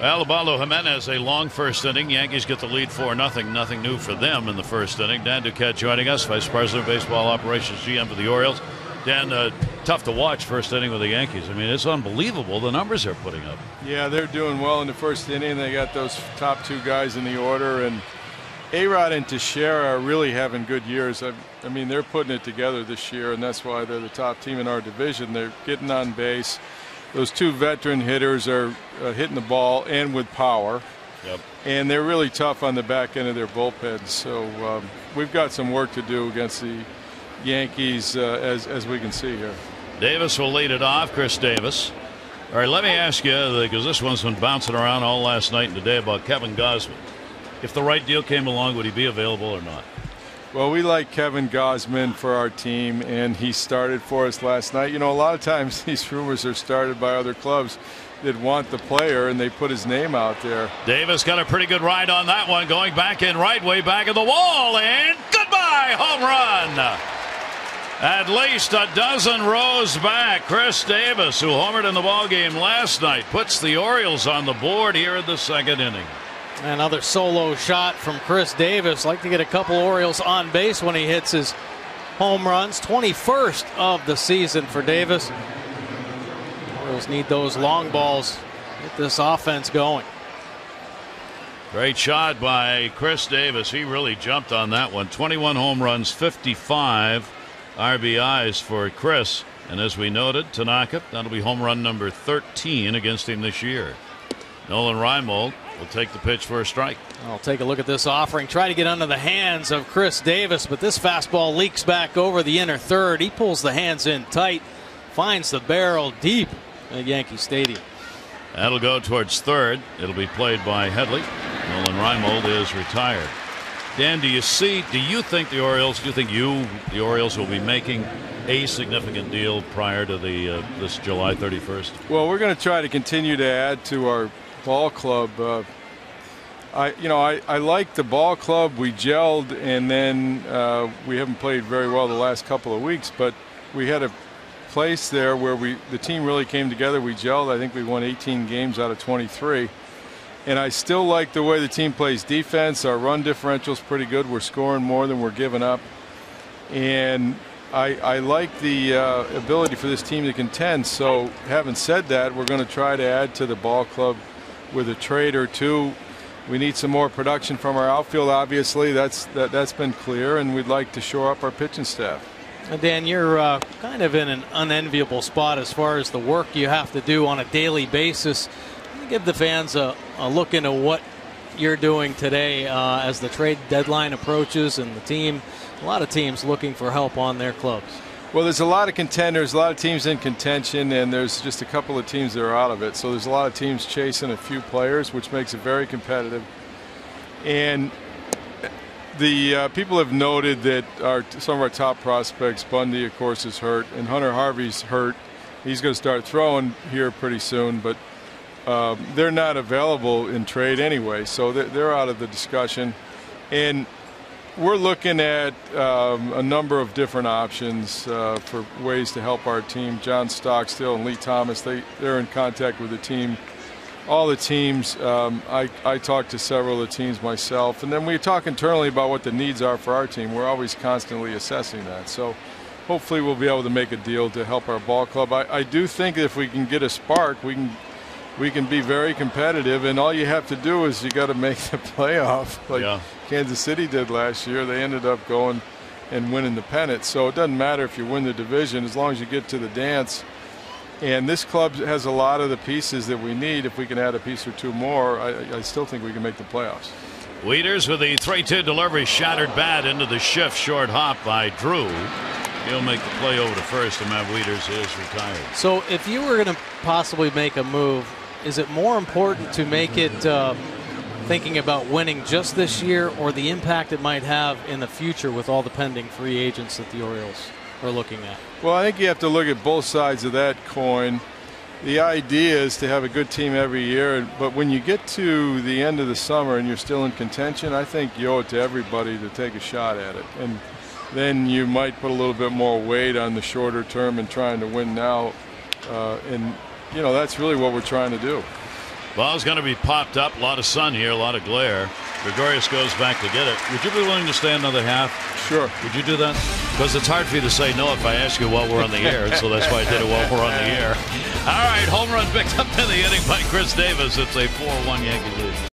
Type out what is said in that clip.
Ubaldo Jimenez, a long first inning. Yankees get the lead 4-0. Nothing new for them in the first inning. Dan Duquette joining us, Vice President of Baseball Operations, GM for the Orioles. Dan, tough to watch first inning with the Yankees. I mean, it's unbelievable the numbers they're putting up. Yeah, they're doing well in the first inning. They got those top two guys in the order, and A-Rod and Teixeira are really having good years. I mean, they're putting it together this year, and that's why they're the top team in our division. They're getting on base. Those two veteran hitters are hitting the ball and with power. Yep. And they're really tough on the back end of their bullpen. So we've got some work to do against the Yankees, as we can see here. Davis will lead it off, Chris Davis. All right, let me ask you, because this one's been bouncing around all last night and today, about Kevin Gausman. If the right deal came along, would he be available or not? Well, we like Kevin Gausman for our team, and he started for us last night. You know, a lot of times these rumors are started by other clubs that want the player, and they put his name out there. Davis got a pretty good ride on that one, going back in right, way back of the wall, and goodbye, home run. At least a dozen rows back. Chris Davis, who homered in the ballgame last night, puts the Orioles on the board here in the second inning. Another solo shot from Chris Davis. Like to get a couple Orioles on base when he hits his home runs. 21st of the season for Davis. Orioles need those long balls. Get this offense going. Great shot by Chris Davis. He really jumped on that one. 21 home runs, 55 RBIs for Chris. And as we noted, Tanaka, that'll be home run number 13 against him this year. Nolan Reimold will take the pitch for a strike. I'll take a look at this offering. Try to get under the hands of Chris Davis, but this fastball leaks back over the inner third. He pulls the hands in tight, finds the barrel deep at Yankee Stadium. That'll go towards third. It'll be played by Headley. Nolan Reimold is retired. Dan, do you think the Orioles will be making a significant deal prior to this July 31st? Well, we're going to try to continue to add to our ball club. I like the ball club. We gelled, and then we haven't played very well the last couple of weeks, but we had a place there where the team really came together. We gelled. I think we won 18 games out of 23. And I still like the way the team plays defense. Our run differential is pretty good. We're scoring more than we're giving up. And I like the ability for this team to contend. So having said that, we're going to try to add to the ball club with a trade or two. We need some more production from our outfield, obviously. That's been clear, and we'd like to shore up our pitching staff. Dan, you're kind of in an unenviable spot as far as the work you have to do on a daily basis. Give the fans a look into what you're doing today as the trade deadline approaches, and a lot of teams looking for help on their clubs. Well, there's a lot of contenders, a lot of teams in contention, and there's just a couple of teams that are out of it. So there's a lot of teams chasing a few players, which makes it very competitive. And the people have noted that some of our top prospects, Bundy, of course, is hurt, and Hunter Harvey's hurt. He's going to start throwing here pretty soon, but they're not available in trade anyway, so they're out of the discussion. And we're looking at a number of different options for ways to help our team. John Stockstill and Lee Thomas, they're in contact with the team, all the teams. I talked to several of the teams myself, and then we talk internally about what the needs are for our team. We're always constantly assessing that. So hopefully we'll be able to make a deal to help our ball club. I do think if we can get a spark, we can be very competitive, and all you have to do is you got to make the playoff like Kansas City did last year. They ended up going and winning the pennant. So it doesn't matter if you win the division as long as you get to the dance. And this club has a lot of the pieces that we need. If we can add a piece or two more, I still think we can make the playoffs. Wieters with the 3-2 delivery, shattered bat into the shift, short hop by Drew. He'll make the play over to first, and Matt Wieters is retired. So if you were going to possibly make a move, is it more important to make it thinking about winning just this year, or the impact it might have in the future with all the pending free agents that the Orioles are looking at? Well, I think you have to look at both sides of that coin. The idea is to have a good team every year, but when you get to the end of the summer and you're still in contention, I think you owe it to everybody to take a shot at it. And then you might put a little bit more weight on the shorter term and trying to win now. And, you know, that's really what we're trying to do. Ball's going to be popped up. A lot of sun here, a lot of glare. Gregorius goes back to get it. Would you be willing to stay another half? Sure. Would you do that? Because it's hard for you to say no if I ask you while we're on the air, so that's why I did it while we're on the air. All right, home run picked up in the inning by Chris Davis. It's a 4-1 Yankee lead.